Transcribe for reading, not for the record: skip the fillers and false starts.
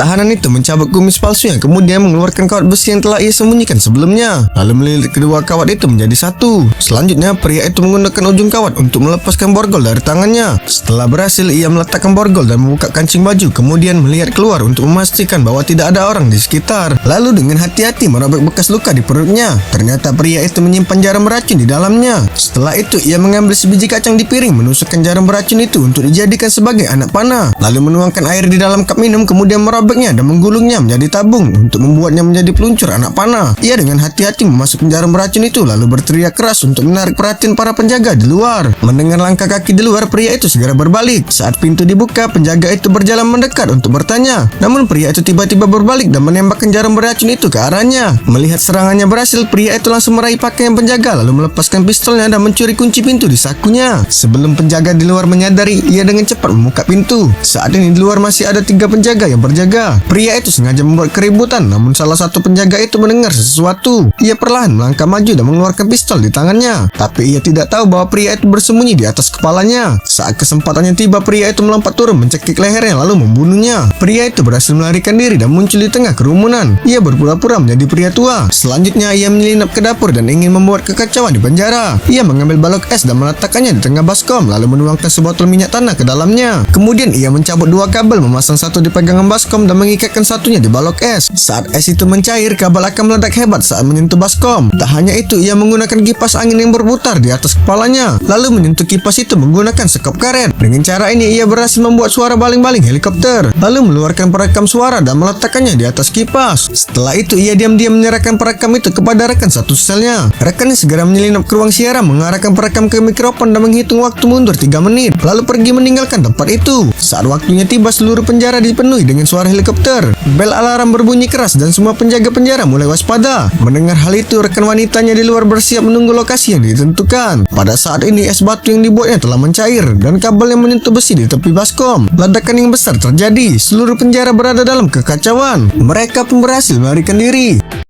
Tahanan itu mencabut kumis palsunya, kemudian mengeluarkan kawat besi yang telah ia sembunyikan sebelumnya, lalu melilit kedua kawat itu menjadi satu. Selanjutnya, pria itu menggunakan ujung kawat untuk melepaskan borgol dari tangannya. Setelah berhasil, ia meletakkan borgol dan membuka kancing baju, kemudian melihat keluar untuk memastikan bahwa tidak ada orang di sekitar. Lalu dengan hati-hati merobek bekas luka di perutnya. Ternyata pria itu menyimpan jarum beracun di dalamnya. Setelah itu, ia mengambil sebiji kacang di piring, menusukkan jarum beracun itu untuk dijadikan sebagai anak panah, lalu menuangkan air di dalam cup minum, kemudian merobeknya dan menggulungnya menjadi tabung untuk membuatnya menjadi peluncur anak panah. Ia dengan hati-hati memasukkan jarum beracun itu, lalu berteriak keras untuk menarik perhatian para penjaga di luar. Mendengar langkah kaki di luar, pria itu segera berbalik. Saat pintu dibuka, penjaga itu berjalan mendekat untuk bertanya. Namun pria itu tiba-tiba berbalik dan menembakkan jarum beracun itu ke arahnya. Melihat serangannya berhasil, pria itu langsung meraih pakaian penjaga, lalu melepaskan pistolnya dan mencuri kunci pintu di sakunya. Sebelum penjaga di luar menyadari, ia dengan cepat membuka pintu. Saat ini di luar masih ada 3 penjaga yang berjaga. Pria itu sengaja membuat keributan, namun salah satu penjaga itu mendengar sesuatu. Ia perlahan melangkah maju dan mengeluarkan pistol di tangannya. Tapi ia tidak tahu bahwa pria itu bersembunyi di atas kepalanya. Saat kesempatannya tiba, pria itu melompat turun mencekik lehernya lalu membunuhnya. Pria itu berhasil melarikan diri dan muncul di tengah kerumunan. Ia berpura-pura menjadi pria tua. Selanjutnya ia menyelinap ke dapur dan ingin membuat kekacauan di penjara. Ia mengambil balok es dan meletakkannya di tengah baskom, lalu menuangkan sebotol minyak tanah ke dalamnya. Kemudian ia mencabut 2 kabel, memasang satu di pegangan baskom dan mengikatkan satunya di balok es. Saat es itu mencair, kabel akan meledak hebat saat menyentuh baskom. Tak hanya itu, ia menggunakan kipas angin yang berputar di atas kepalanya, lalu menyentuh kipas itu menggunakan sekop karet. Dengan cara ini ia berhasil membuat suara baling-baling helikopter, lalu mengeluarkan perekam suara dan meletakkannya di atas kipas. Setelah itu ia diam-diam menyerahkan perekam itu kepada rekan satu selnya. Rekannya segera menyelinap ke ruang siaran, mengarahkan perekam ke mikrofon dan menghitung waktu mundur 3 menit, lalu pergi meninggalkan tempat itu. Saat waktunya tiba, seluruh penjara dipenuhi dengan suara helikopter. Bel alarm berbunyi keras dan semua penjaga penjara mulai waspada. Mendengar hal itu, rekan wanitanya di luar bersiap menunggu lokasi yang ditentukan. Pada saat ini es batu yang dibuatnya telah mencair dan kabel yang menyentuh besi di tepi baskom. Ledakan yang besar terjadi. Seluruh penjara berada dalam kekacauan. Mereka pun berhasil melarikan diri.